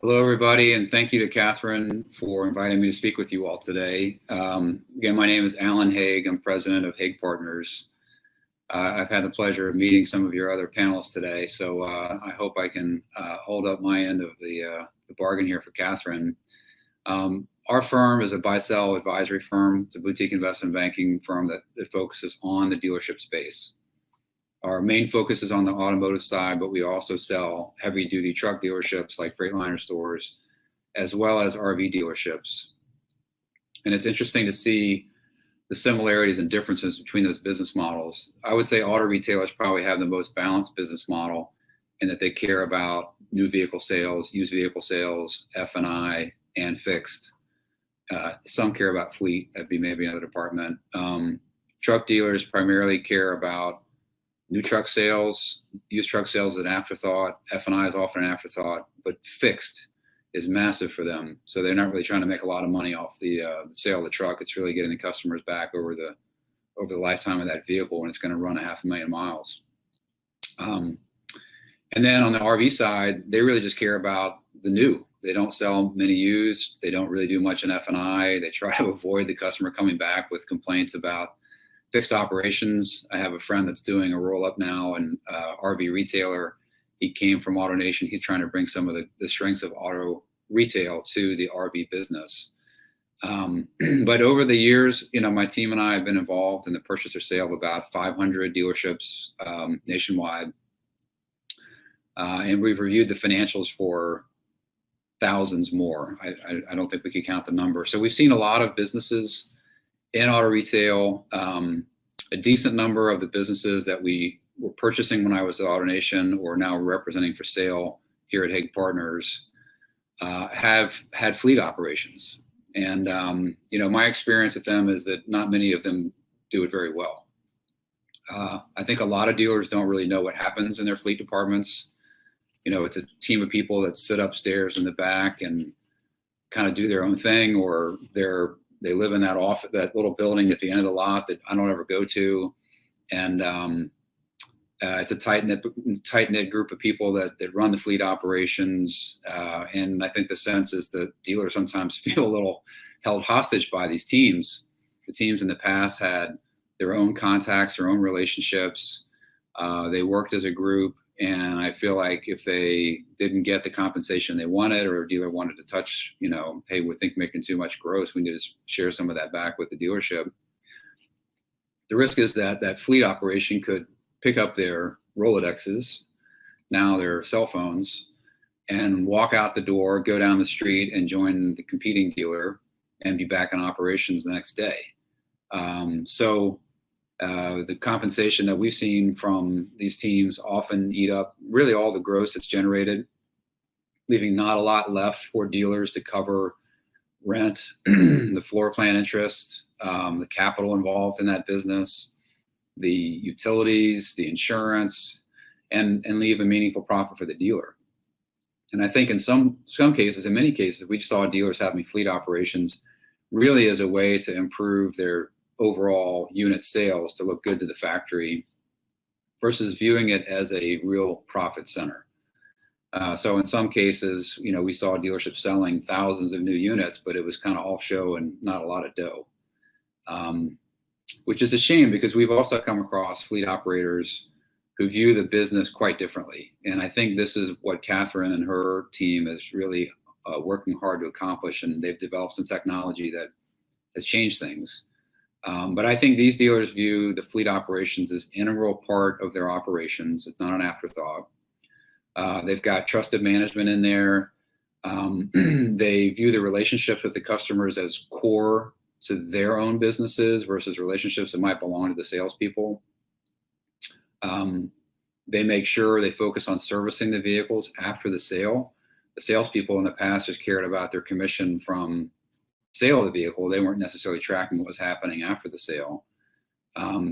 Hello, everybody, and thank you to Catherine for inviting me to speak with you all today. Again, my name is Alan Haig. I'm president of Haig Partners. I've had the pleasure of meeting some of your other panelists today, so I hope I can hold up my end of the bargain here for Catherine. Our firm is a buy-sell advisory firm. It's a boutique investment banking firm that focuses on the dealership space. Our main focus is on the automotive side, but we also sell heavy-duty truck dealerships like Freightliner stores, as well as RV dealerships. And it's interesting to see the similarities and differences between those business models. I would say auto retailers probably have the most balanced business model in that they care about new vehicle sales, used vehicle sales, F&I, and fixed. Some care about fleet. That'd be maybe another department. Truck dealers primarily care about new truck sales. Used truck sales is an afterthought. F&I is often an afterthought, but fixed is massive for them. So they're not really trying to make a lot of money off the sale of the truck. It's really getting the customers back over the lifetime of that vehicle, and it's going to run 500,000 miles. And then on the RV side, they really just care about the new. They don't sell many used. They don't really do much in F&I. They try to avoid the customer coming back with complaints about fixed operations. I have a friend that's doing a roll-up now, and RV retailer. He came from Autonation. He's trying to bring some of the strengths of auto retail to the RV business. But over the years, my team and I have been involved in the purchase or sale of about 500 dealerships nationwide. And we've reviewed the financials for thousands more. I don't think we could count the number. So we've seen a lot of businesses in auto retail. A decent number of the businesses that we were purchasing when I was at Autonation or now representing for sale here at Haig Partners have had fleet operations. And, my experience with them is that not many of them do it very well. I think a lot of dealers don't really know what happens in their fleet departments. It's a team of people that sit upstairs in the back and kind of do their own thing, or they live in that little building at the end of the lot that I don't ever go to. And it's a tight-knit group of people that run the fleet operations. And I think the sense is that dealers sometimes feel a little held hostage by these teams. The teams in the past had their own contacts, their own relationships. They worked as a group. And I feel like if they didn't get the compensation they wanted, or a dealer wanted to touch, hey, we think making too much gross, we need to share some of that back with the dealership. The risk is that fleet operation could pick up their Rolodexes, now their cell phones, and walk out the door, go down the street and join the competing dealer and be back in operations the next day. The compensation that we've seen from these teams often eat up really all the gross that's generated, leaving not a lot left for dealers to cover rent, the floor plan interest, the capital involved in that business, the utilities, the insurance, and leave a meaningful profit for the dealer. And I think in some cases, in many cases, we saw dealers having fleet operations really as a way to improve their overall unit sales to look good to the factory versus viewing it as a real profit center. So in some cases, we saw dealerships selling thousands of new units, but it was kind of all show and not a lot of dough, which is a shame because we've also come across fleet operators who view the business quite differently. And I think this is what Catherine and her team is really working hard to accomplish. And they've developed some technology that has changed things. But I think these dealers view the fleet operations as an integral part of their operations. It's not an afterthought. They've got trusted management in there. They view the relationships with the customers as core to their own businesses versus relationships that might belong to the salespeople. They make sure they focus on servicing the vehicles after the sale. The salespeople in the past just cared about their commission from sale of the vehicle. They weren't necessarily tracking what was happening after the sale.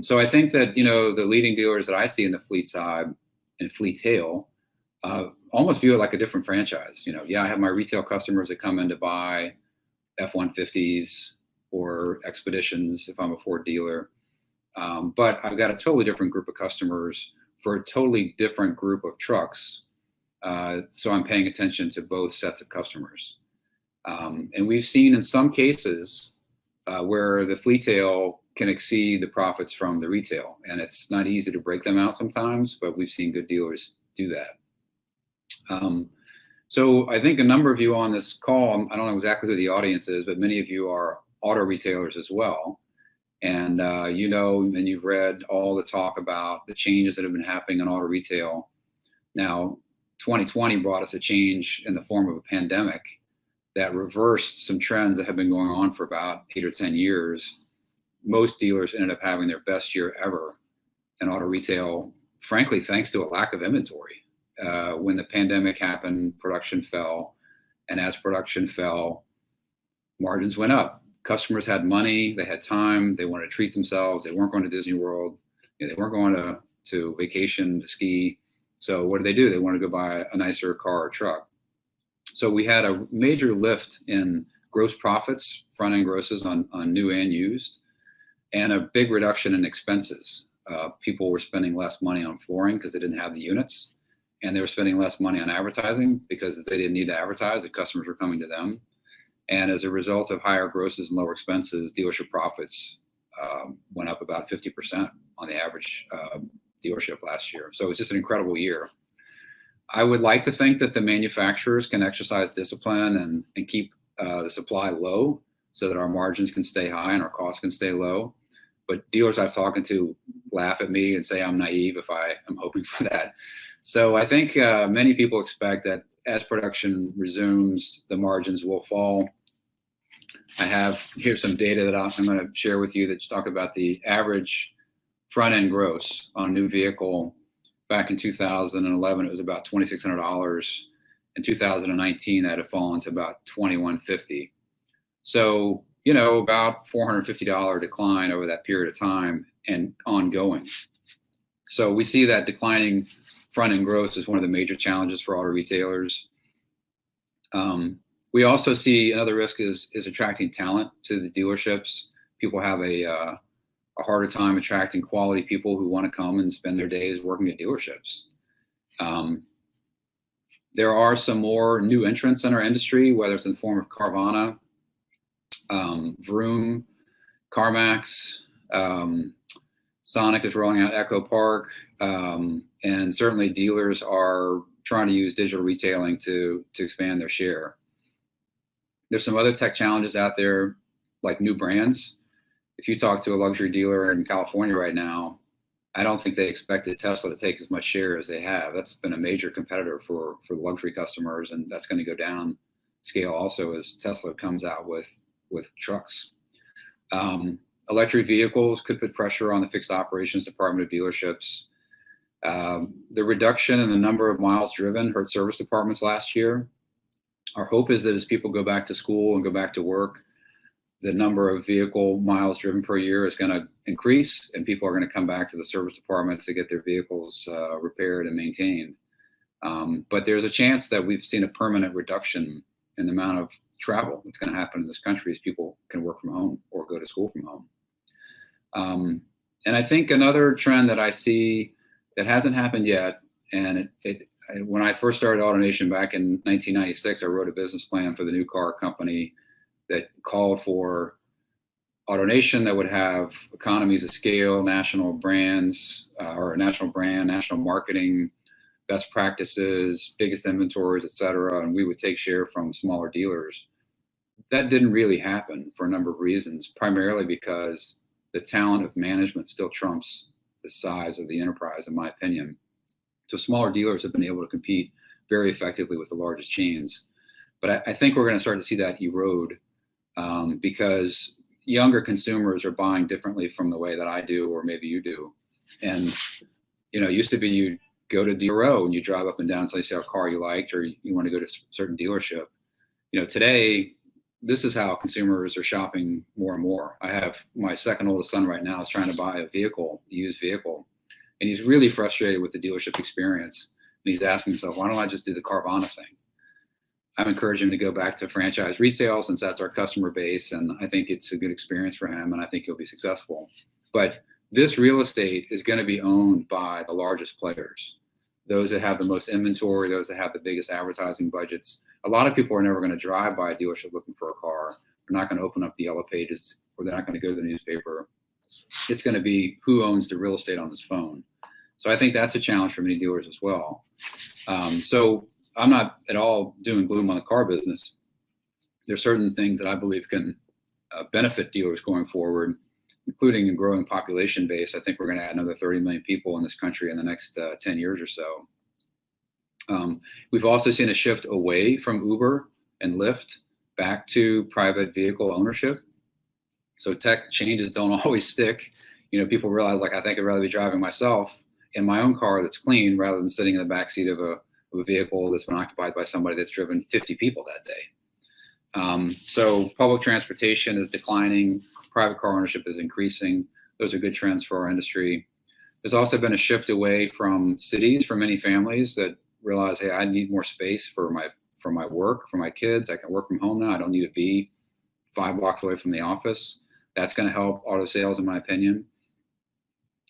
So I think that, the leading dealers that I see in the fleet side and fleet tail almost view it like a different franchise. I have my retail customers that come in to buy F-150s or Expeditions if I'm a Ford dealer. But I've got a totally different group of customers for a totally different group of trucks So I'm paying attention to both sets of customers. And we've seen in some cases where the fleetail can exceed the profits from the retail. And it's not easy to break them out sometimes, but we've seen good dealers do that. So I think a number of you on this call, I don't know exactly who the audience is, but many of you are auto retailers as well. And you know, and you've read all the talk about the changes that have been happening in auto retail. Now, 2020 brought us a change in the form of a pandemic that reversed some trends that have been going on for about 8 or 10 years. Most dealers ended up having their best year ever in auto retail, frankly, thanks to a lack of inventory. When the pandemic happened, production fell. And as production fell, margins went up. Customers had money, they had time, they wanted to treat themselves. They weren't going to Disney World. They weren't going to vacation, to ski. So what did? They wanted to go buy a nicer car or truck. So we had a major lift in gross profits, front-end grosses on new and used, and a big reduction in expenses. People were spending less money on flooring because they didn't have the units, and they were spending less money on advertising because they didn't need to advertise. The customers were coming to them. And as a result of higher grosses and lower expenses, dealership profits went up about 50% on the average dealership last year. So it was just an incredible year. I would like to think that the manufacturers can exercise discipline and keep the supply low so that our margins can stay high and our costs can stay low. But dealers I've talked to laugh at me and say I'm naive if I am hoping for that. So I think many people expect that as production resumes, the margins will fall. I have here some data that I'm going to share with you that's talk about the average front-end gross on a new vehicle. Back in 2011, it was about $2,600. In 2019, that had fallen to about $2,150. So, you know, about $450 decline over that period of time and ongoing. So we see that declining front-end gross is one of the major challenges for auto retailers. We also see another risk is attracting talent to the dealerships. People have a harder time attracting quality people who want to come and spend their days working at dealerships. There are some more new entrants in our industry, whether it's in the form of Carvana, Vroom, CarMax, Sonic is rolling out Echo Park, and certainly dealers are trying to use digital retailing to expand their share. There's some other tech challenges out there, like new brands. If you talk to a luxury dealer in California right now, I don't think they expected Tesla to take as much share as they have. That's been a major competitor for luxury customers, and that's going to go down scale also as Tesla comes out with trucks. Electric vehicles could put pressure on the fixed operations department of dealerships. The reduction in the number of miles driven hurt service departments last year. Our hope is that as people go back to school and go back to work, the number of vehicle miles driven per year is going to increase, and people are going to come back to the service department to get their vehicles repaired and maintained. But there's a chance that we've seen a permanent reduction in the amount of travel that's going to happen in this country as people can work from home or go to school from home. And I think another trend that I see that hasn't happened yet, and when I first started Autonation back in 1996, I wrote a business plan for the new car company that called for Autonation that would have economies of scale, national brands, or a national brand, national marketing, best practices, biggest inventories, et cetera, and we would take share from smaller dealers. That didn't really happen for a number of reasons, primarily because the talent of management still trumps the size of the enterprise, in my opinion. So smaller dealers have been able to compete very effectively with the largest chains. But I think we're going to start to see that erode because younger consumers are buying differently from the way that I do, or maybe you do. And, you know, it used to be you go to dealer row and you drive up and down until you see a car you liked, or you want to go to a certain dealership. You know, today, this is how consumers are shopping more and more. I have my second oldest son right now is trying to buy a vehicle, a used vehicle, and he's really frustrated with the dealership experience. And he's asking himself, why don't I just do the Carvana thing? I'm encouraging him to go back to franchise retail since that's our customer base, and I think it's a good experience for him, and I think he'll be successful. But this real estate is going to be owned by the largest players. those that have the most inventory, those that have the biggest advertising budgets. A lot of people are never going to drive by a dealership looking for a car. They're not going to open up the yellow pages, or they're not going to go to the newspaper. It's going to be who owns the real estate on this phone. So I think that's a challenge for many dealers as well. So I'm not at all doom and gloom on the car business. There's certain things that I believe can benefit dealers going forward, including a growing population base. I think we're going to add another 30 million people in this country in the next 10 years or so. We've also seen a shift away from Uber and Lyft back to private vehicle ownership. So tech changes don't always stick. You know, people realize, like, I think I'd rather be driving myself in my own car that's clean rather than sitting in the backseat of a vehicle that's been occupied by somebody that's driven 50 people that day. So public transportation is declining. Private car ownership is increasing. Those are good trends for our industry. There's also been a shift away from cities for many families that realize, hey, I need more space for my work, for my kids. I can work from home now. I don't need to be 5 blocks away from the office. That's going to help auto sales, in my opinion.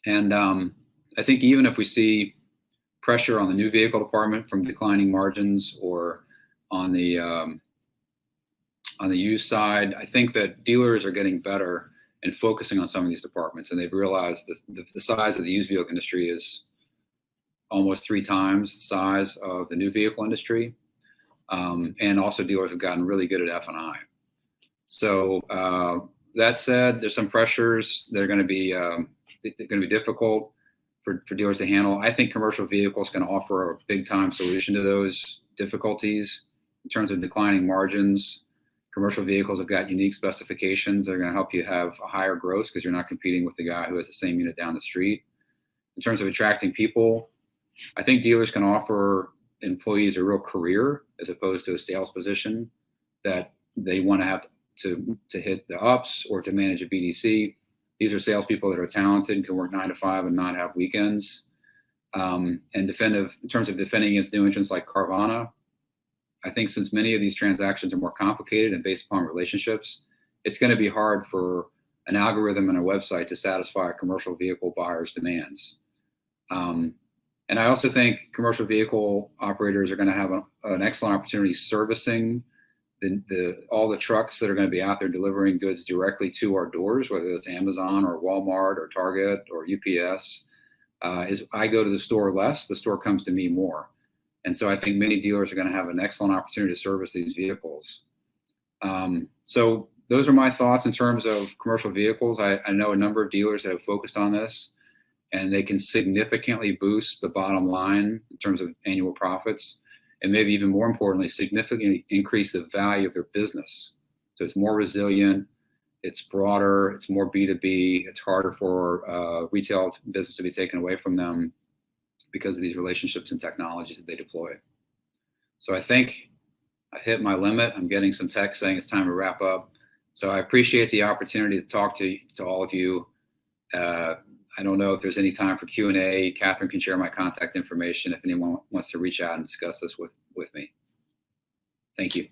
And I think even if we see pressure on the new vehicle department from declining margins, or on the used side, I think that dealers are getting better and focusing on some of these departments, and they've realized the size of the used vehicle industry is almost 3 times the size of the new vehicle industry. And also dealers have gotten really good at F&I. So that said, there's some pressures that are going to be difficult for dealers to handle. I think commercial vehicles can offer a big time solution to those difficulties in terms of declining margins. Commercial vehicles have got unique specifications that are going to help you have a higher gross because you're not competing with the guy who has the same unit down the street. In terms of attracting people, I think dealers can offer employees a real career as opposed to a sales position that they want to have to hit the ups or to manage a BDC. These are salespeople that are talented and can work 9 to 5 and not have weekends. And in terms of defending against new entrants like Carvana, I think since many of these transactions are more complicated and based upon relationships, it's going to be hard for an algorithm and a website to satisfy a commercial vehicle buyer's demands. And I also think commercial vehicle operators are going to have an excellent opportunity servicing all the trucks that are going to be out there delivering goods directly to our doors, whether it's Amazon or Walmart or Target or UPS. As I go to the store less, the store comes to me more. And so I think many dealers are going to have an excellent opportunity to service these vehicles. So those are my thoughts in terms of commercial vehicles. I know a number of dealers that have focused on this, and they can significantly boost the bottom line in terms of annual profits, and maybe even more importantly, significantly increase the value of their business. So it's more resilient, it's broader, it's more B2B, it's harder for retail business to be taken away from them because of these relationships and technologies that they deploy. So I think I hit my limit. I'm getting some text saying it's time to wrap up. So I appreciate the opportunity to talk to all of you. I don't know if there's any time for Q&A. Catherine can share my contact information if anyone wants to reach out and discuss this with me. Thank you.